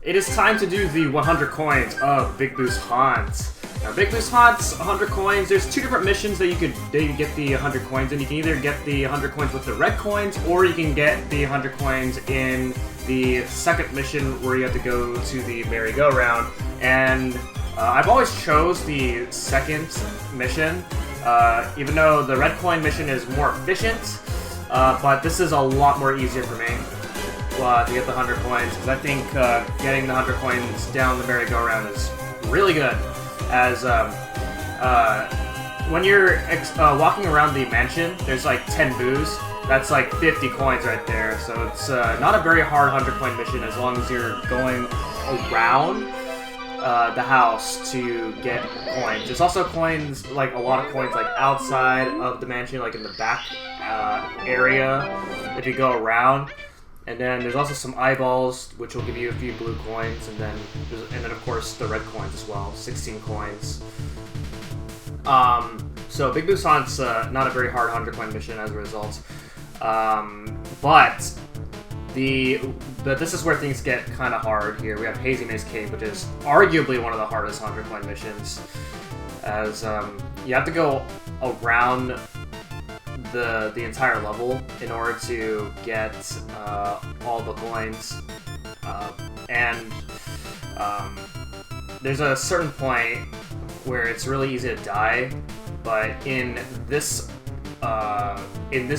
it is time to do the 100 coins of Big Boo's Haunt. Now, Big Boo's Haunt's 100 coins, there's two different missions that you could get the 100 coins in. You can either get the 100 coins with the red coins, or you can get the 100 coins in the second mission where you have to go to the merry-go-round. And I've always chose the second mission, even though the red coin mission is more efficient, but this is a lot more easier for me to get the 100 coins, because I think getting the 100 coins down the merry-go-round is really good. As when you're walking around the mansion, there's like 10 boos. That's like 50 coins right there. So it's not a very hard 100 coin mission as long as you're going around the house to get coins. There's also coins, like a lot of coins, like outside of the mansion, like in the back area if you go around. And then there's also some eyeballs, which will give you a few blue coins, and then of course the red coins as well, 16 coins. So Big Boo's Haunt's not a very hard 100 coin mission as a result, but this is where things get kind of hard here. We have Hazy Maze Cave, which is arguably one of the hardest 100 coin missions, as you have to go around the entire level in order to get all the coins, and there's a certain point where it's really easy to die, but in this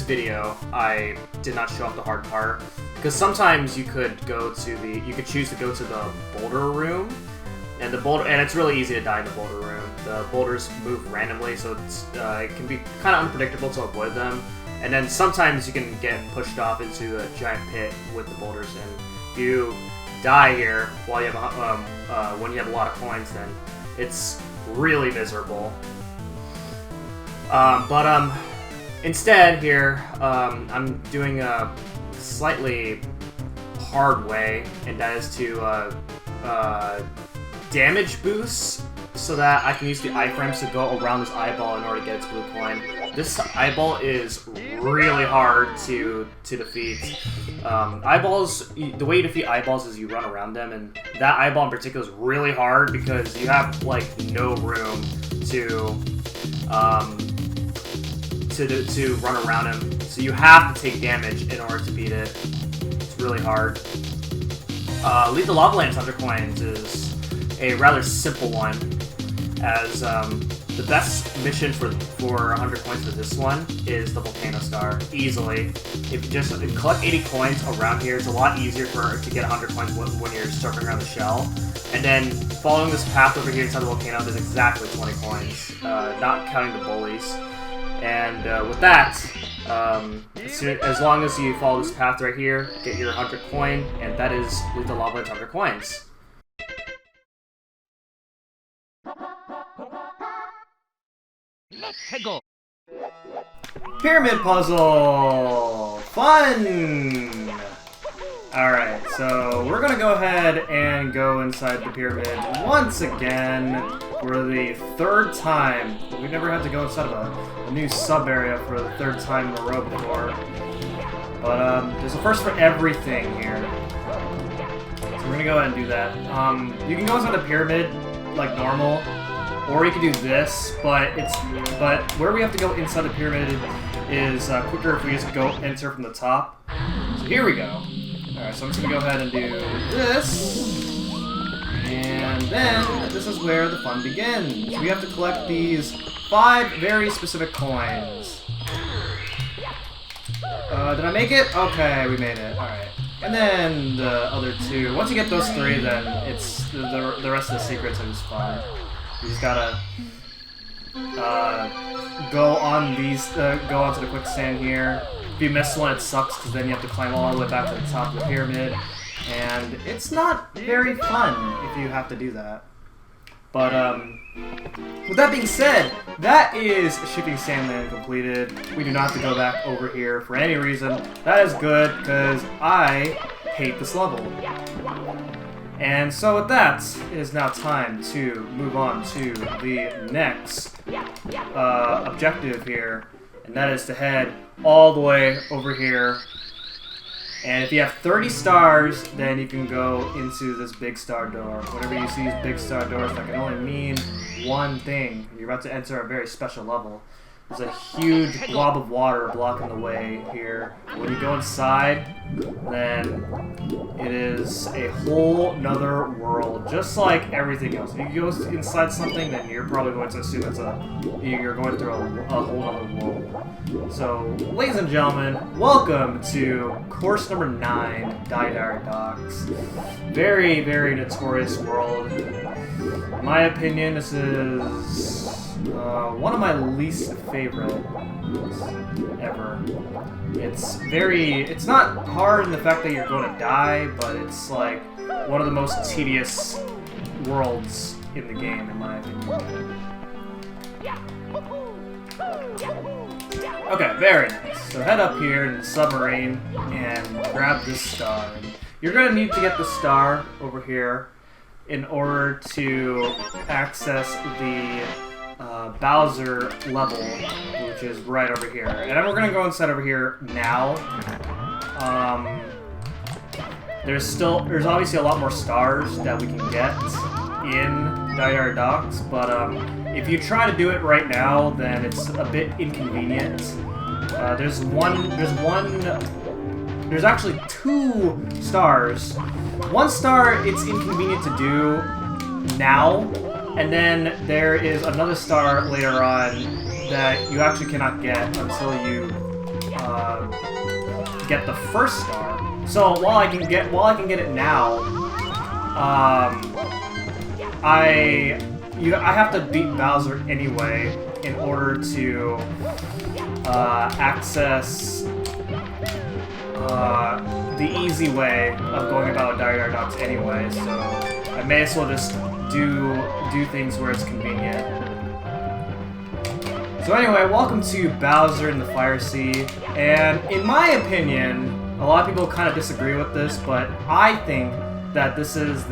video I did not show off the hard part, because sometimes you could choose to go to the boulder room, and it's really easy to die in the boulder room. The boulders move randomly, so it can be kind of unpredictable to avoid them. And then sometimes you can get pushed off into a giant pit with the boulders, and if you die here while you have when you have a lot of coins, then it's really miserable. But instead here, I'm doing a slightly hard way, and that is to damage boosts, so that I can use the iframes to go around this eyeball in order to get its blue coin. This eyeball is really hard to defeat. Eyeballs, the way you defeat eyeballs is you run around them, and that eyeball in particular is really hard because you have like no room to run around him. So you have to take damage in order to beat it. It's really hard. Lead the Lava Lamps 100 coins is a rather simple one, as the best mission for 100 coins for this one is the Volcano Star, easily. If you just collect 80 coins around here, it's a lot easier to get 100 coins when you're surfing around the shell. And then following this path over here inside the volcano, there's exactly 20 coins, not counting the bullies. And with that, as long as you follow this path right here, get your 100 coin, and that is Lead the Lava Lamps 100 coins. Let's go. Pyramid puzzle! Fun! Alright, so we're gonna go ahead and go inside the pyramid once again for the third time. We've never had to go inside of a new sub-area for the third time in a row before. But there's a first for everything here. So we're gonna go ahead and do that. You can go inside the pyramid like normal, or you can do this, but where we have to go inside the pyramid is quicker if we just go enter from the top. So here we go. Alright, so I'm just gonna go ahead and do this. And then this is where the fun begins. We have to collect these 5 very specific coins. Did I make it? Okay, we made it. Alright. And then the other 2. Once you get those 3, then it's the rest of the secrets are just fun. You just gotta go onto the quicksand here. If you miss one, it sucks, because then you have to climb all the way back to the top of the pyramid, and it's not very fun if you have to do that. But with that being said, that is Shifting Sandland completed. We do not have to go back over here for any reason. That is good, because I hate this level. And so with that, it is now time to move on to the next objective here, and that is to head all the way over here And if you have 30 stars, then you can go into this big star door. Whenever you see these big star doors, that can only mean one thing. You're about to enter a very special level. There's a huge blob of water blocking the way here. When you go inside, then it is a whole nother world, just like everything else. If you go inside something, then you're probably going to assume you're going through a whole other world. So, ladies and gentlemen, welcome to course number 9, Dietary Docks. Very, very notorious world. In my opinion, this is one of my least favorite ever. It's not hard in the fact that you're going to die, but it's like one of the most tedious worlds in the game, in my opinion. Okay, very nice. So head up here in the submarine and grab this star. And you're going to need to get the star over here in order to access the Bowser level, which is right over here. And then we're gonna go inside over here now. There's obviously a lot more stars that we can get in Dietary Docks, but if you try to do it right now, then it's a bit inconvenient. There's actually 2 stars. One star it's inconvenient to do now. And then there is another star later on that you actually cannot get until you get the first star. So while I can get it now, I have to beat Bowser anyway in order to access the easy way of going about Dietary Docks anyway. So I may as well just do things where it's convenient. So anyway, welcome to Bowser in the Fire Sea, and in my opinion, a lot of people kind of disagree with this, but I think that this is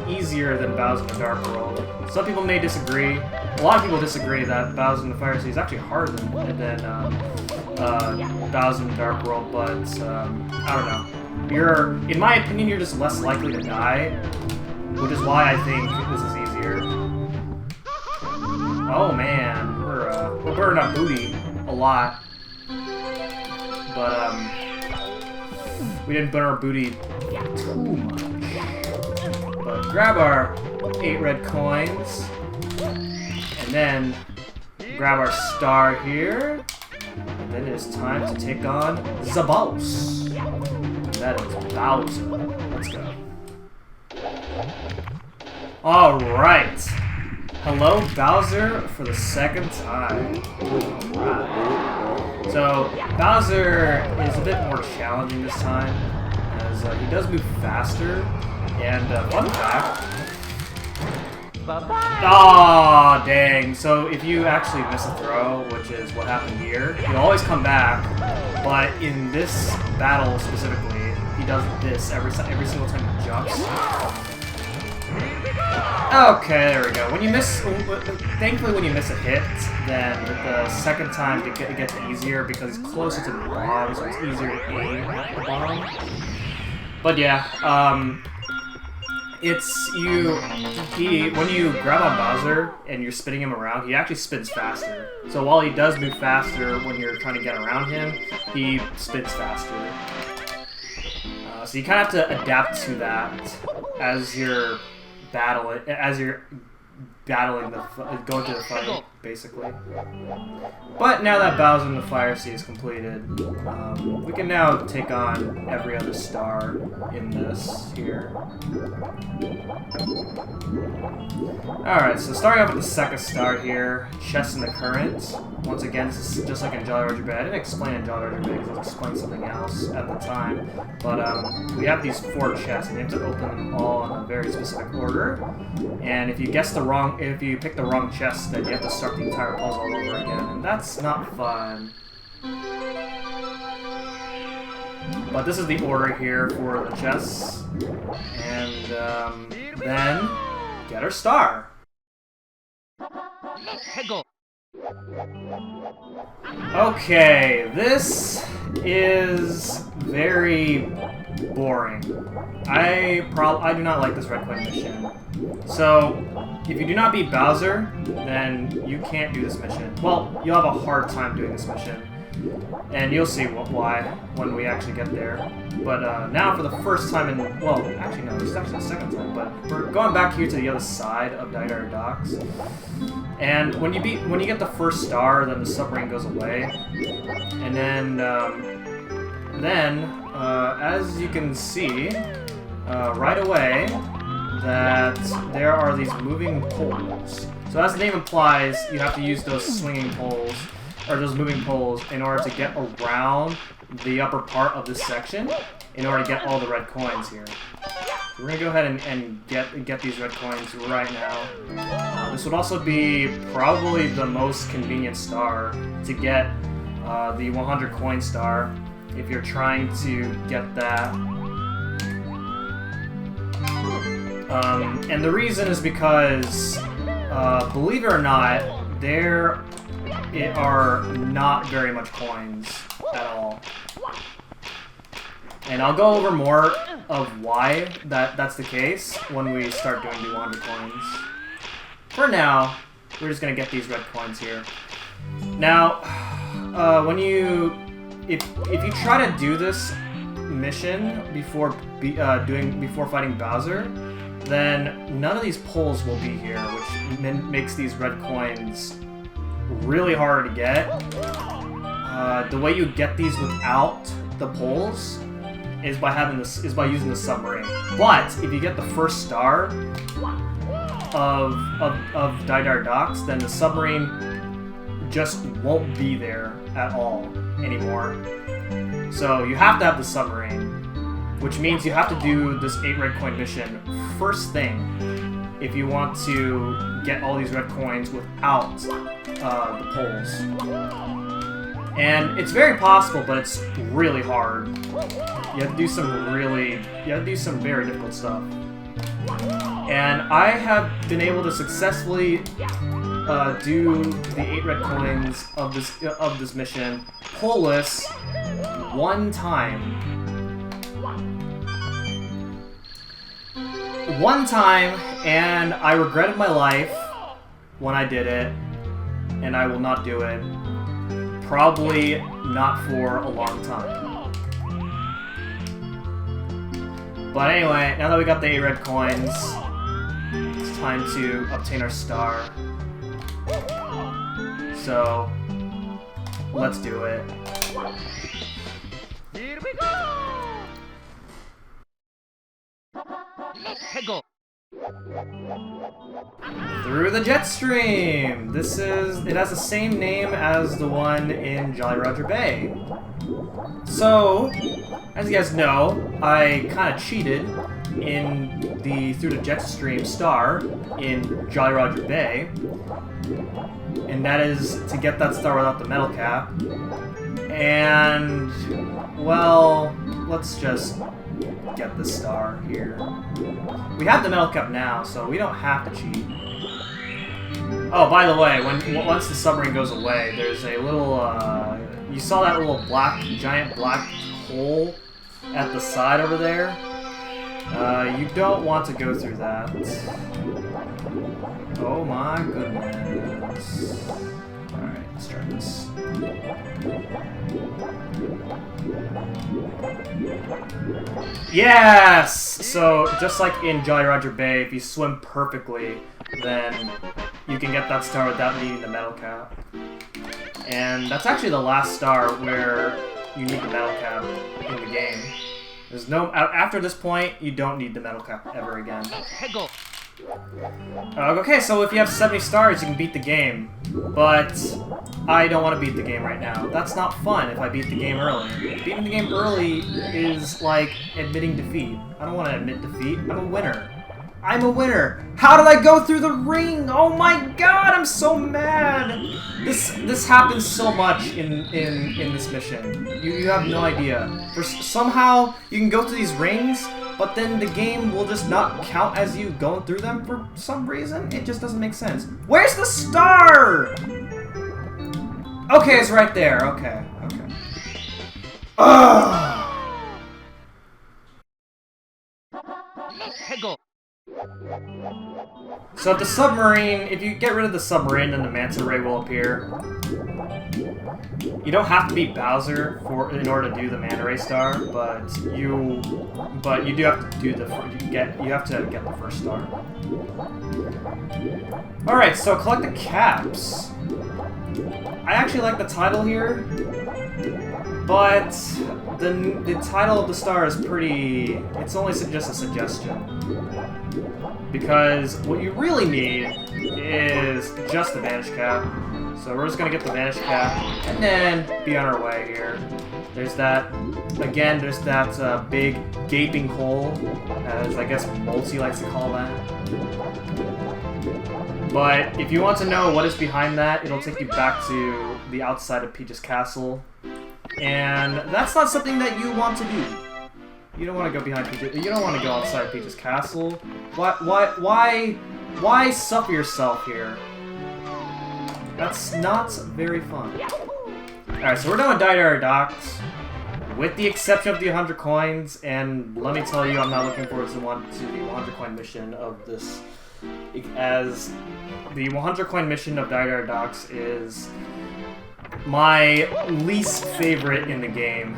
easier than Bowser in the Dark World. Some people may disagree. A lot of people disagree that Bowser in the Fire Sea is actually harder than Bowser in the Dark World, but I don't know. In my opinion, you're just less likely to die, which is why I think this is easier. Oh man, we're burning our booty a lot, but we didn't burn our booty too much. But grab our 8 red coins, and then grab our star here, and then it's time to take on the boss. That is Bowser. Let's go. Alright. Hello, Bowser, for the second time. Alright. So, Bowser is a bit more challenging this time, as he does move faster. And, fun fact. Aw, dang. So, if you actually miss a throw, which is what happened here, you'll always come back. But in this battle specifically, he does this every single time he jumps. Okay, there we go. When you miss, thankfully when you miss a hit, then the second time it gets easier because he's closer to the bomb, so it's easier to aim at the bomb. But yeah, when you grab on Bowser and you're spinning him around, he actually spins faster. So while he does move faster when you're trying to get around him, he spins faster. So you kind of have to adapt to that as you're battling going through the fight, basically. But now that Bowser in the Fire Sea is completed, we can now take on every other star in this here. Alright, so starting off with the second star here, Chest in the Current. Once again, this is just like in Jolly Roger Bay. I didn't explain in Jolly Roger Bay because I was explaining something else at the time. But we have these 4 chests, and you have to open them all in a very specific order. And if you pick the wrong chest, then you have to start the entire puzzle all over again, and that's not fun. But this is the order here for the chests, and then get our star. Okay, this is very boring. I do not like this red coin mission. So, if you do not beat Bowser, then you can't do this mission. Well, you'll have a hard time doing this mission. And you'll see why when we actually get there. But now for the first time in... Well, actually no, this is actually the second time, but we're going back here to the other side of Dietary Docks. And when you get the first star, then the submarine goes away. And then, as you can see, right away, that there are these moving poles. So as the name implies, you have to use those swinging poles, or those moving poles, in order to get around the upper part of this section, in order to get all the red coins here. So we're gonna go ahead and get these red coins right now. This would also be probably the most convenient star to get the 100 coin star if you're trying to get that. And the reason is because, believe it or not, there are not very much coins at all. And I'll go over more of why that's the case when we start doing the 100 coins. For now, we're just gonna get these red coins here. Now, if you try to do this mission before fighting Bowser, then none of these poles will be here, which makes these red coins really hard to get. The way you get these without the poles is by using the submarine. But if you get the first star of Dietary Docks, then the submarine just won't be there at all anymore. So you have to have the submarine, which means you have to do this 8 red coin mission first thing if you want to get all these red coins without the poles. And it's very possible, but it's really hard. You have to do some very difficult stuff. And I have been able to successfully do the 8 red coins of this mission pole-less one time. One time, and I regretted my life when I did it, and I will not do it. Probably not for a long time. But anyway, now that we got the 8 red coins, it's time to obtain our star. So, let's do it. Here we go! Go. Through the jet stream! It has the same name as the one in Jolly Roger Bay. So, as you guys know, I kind of cheated in the Through the Jet Stream star in Jolly Roger Bay. And that is to get that star without the metal cap. And, well, let's just get the star here. We have the metal cap now, so we don't have to cheat. Oh, by the way, once the submarine goes away, there's a little, you saw that little giant black hole at the side over there? You don't want to go through that. Oh my goodness. Alright, let's try this. Yes! So, just like in Jolly Roger Bay, if you swim perfectly, then you can get that star without needing the metal cap. And that's actually the last star where you need the metal cap in the game. There's no... After this point, you don't need the metal cap ever again. Okay, so if you have 70 stars, you can beat the game. But I don't want to beat the game right now. That's not fun if I beat the game early. Beating the game early is like admitting defeat. I don't want to admit defeat. I'm a winner. I'm a winner! How did I go through the ring? Oh my god, I'm so mad! This happens so much in this mission. You have no idea. Somehow, you can go through these rings, but then the game will just not count as you going through them for some reason. It just doesn't make sense. Where's the star? Okay, it's right there. Okay, okay. Ugh. So if the submarine, if you get rid of the submarine, then the Manta ray will appear. You don't have to be Bowser in order to do the Manta Ray Star, but you do have to do you have to get the first star. All right, so collect the caps. I actually like the title here, but the title of the star is pretty. It's only just a suggestion, because what you really need is just the Vanish Cap. So we're just gonna get the Vanish Cap and then be on our way here. There's that, again, there's that big gaping hole, as I guess Multi likes to call that. But if you want to know what is behind that, it'll take you back to the outside of Peach's castle. And that's not something that you want to do. You don't want to go behind Peach's, you don't want to go outside Peach's castle. Why suffer yourself here? That's not very fun. Alright, so we're done with Dietary Docks, with the exception of the 100 coins, and let me tell you, I'm not looking forward to the 100 coin mission of this, as the 100 coin mission of Dietary Docks is my least favorite in the game.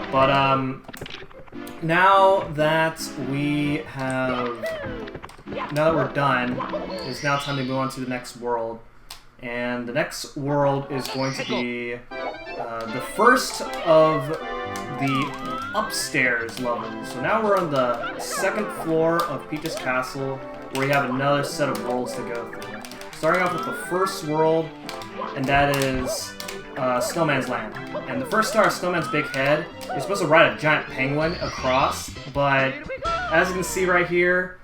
But, now that we're done, it's now time to move on to the next world. And the next world is going to be the first of the upstairs levels. So now we're on the second floor of Peach's castle, where we have another set of worlds to go through. Starting off with the first world, and that is Snowman's Land. And the first star is Snowman's big head. You're supposed to ride a giant penguin across, but as you can see right here,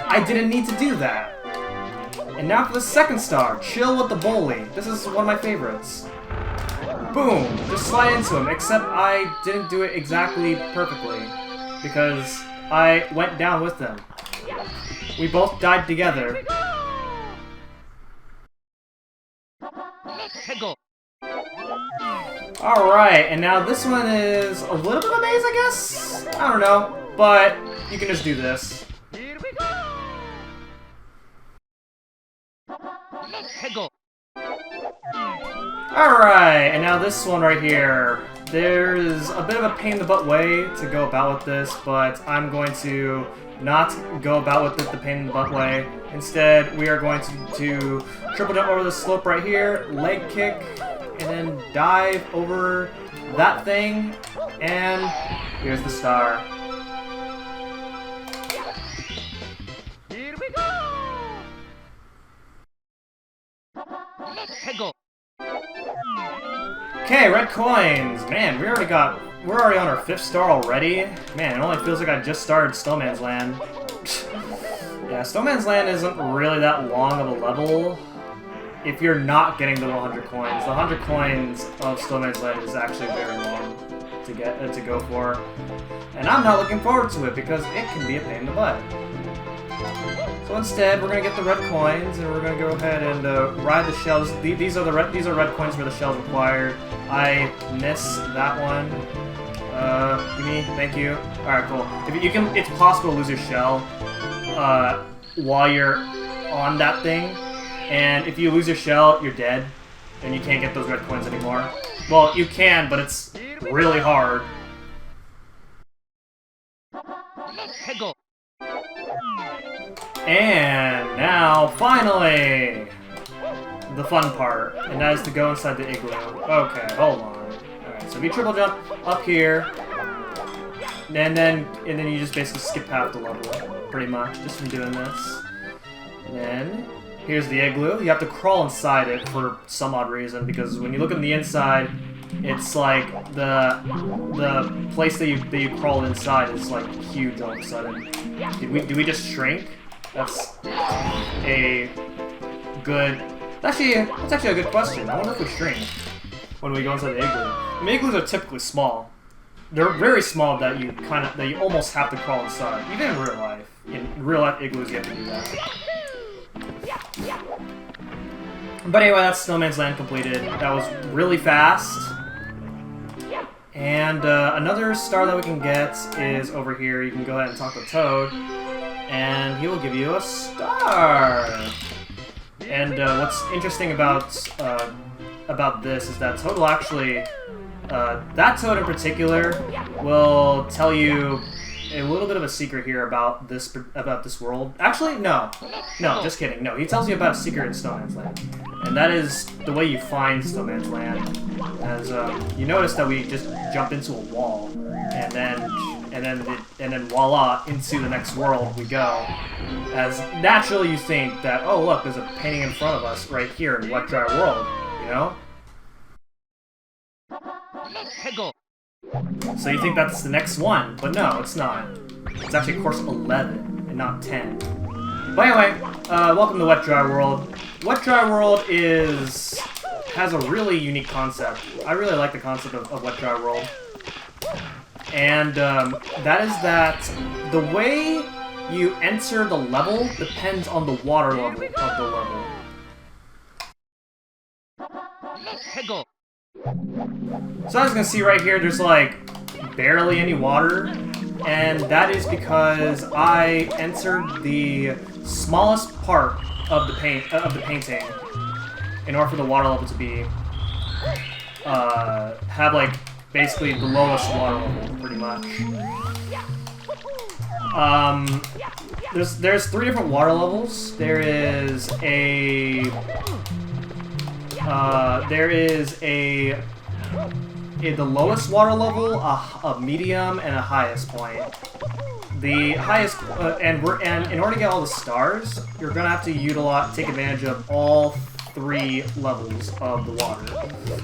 I didn't need to do that. And now for the second star, Chill with the Bully. This is one of my favorites. Boom! Just slide into him, except I didn't do it exactly perfectly, because I went down with them. We both died together. Alright, and now this one is a little bit of a maze, I guess? I don't know, but you can just do this. Alright, and now this one right here. There's a bit of a pain in the butt way to go about with this, but I'm going to not go about with it the pain in the butt way. Instead, we are going to do triple jump over the slope right here, leg kick, and then dive over that thing, and here's the star. Okay, red coins. Man, we're already on our 5th star already. Man, it only feels like I just started Snowman's Land. Yeah, Snowman's Land isn't really that long of a level if you're not getting the 100 coins. The 100 coins of Snowman's Land is actually very long to go for. And I'm not looking forward to it because it can be a pain in the butt. So instead, we're gonna get the red coins, and we're gonna go ahead and ride the shells. These are red coins for the shells required. I miss that one. Give me, thank you. All right, cool. If you can, it's possible to lose your shell while you're on that thing, and if you lose your shell, you're dead, and you can't get those red coins anymore. Well, you can, but it's really hard. And now, finally, the fun part, and that is to go inside the igloo. Okay, hold on. Alright, so we triple jump up here, and then you just basically skip half the level, pretty much, just from doing this. And then, here's the igloo. You have to crawl inside it for some odd reason, because when you look on the inside, it's like the place that you crawl inside is like huge all of a sudden. Did we just shrink? That's a good... That's actually a good question. I wonder if we shrink when we go inside the igloo. I mean, igloos are typically small. they're very small that you almost have to crawl inside. Even in real life. In real life igloos, you have to do that. But anyway, that's Snowman's Land completed. That was really fast. And another star that we can get is over here. You can go ahead and talk to Toad, and he will give you a star. And what's interesting about this is that Toad will actually, that Toad in particular, will tell you a little bit of a secret here about this world. Actually, no, just kidding. No, he tells you about a secret in Snowman's Land, and that is the way you find Snowman's Land. As you notice that we just jump into a wall, and then voila, into the next world we go. As naturally you think that, oh look, there's a painting in front of us right here in Wet Dry World, you know? So you think that's the next one, but no, it's not. It's actually course 11 and not 10. But anyway, welcome to Wet Dry World. Wet Dry World has a really unique concept. I really like the concept of Wet Dry World. And that is that the way you enter the level depends on the water level of the level. So as you can see right here, there's like barely any water, and that is because I entered the smallest part of the painting in order for the water level to be have like basically the lowest water level, pretty much. There's 3 different water levels. There is the lowest water level, a medium, and a highest point. The highest, and in order to get all the stars, you're gonna have to take advantage of all 3 levels of the water.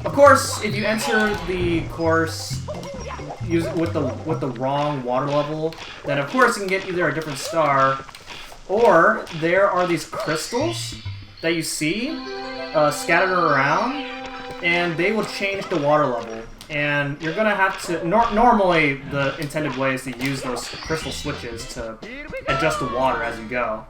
Of course, if you enter the course with the wrong water level, then of course you can get either a different star, or there are these crystals that you see scattered around, and they will change the water level. And you're gonna have to. Normally, the intended way is to use those crystal switches to adjust the water as you go.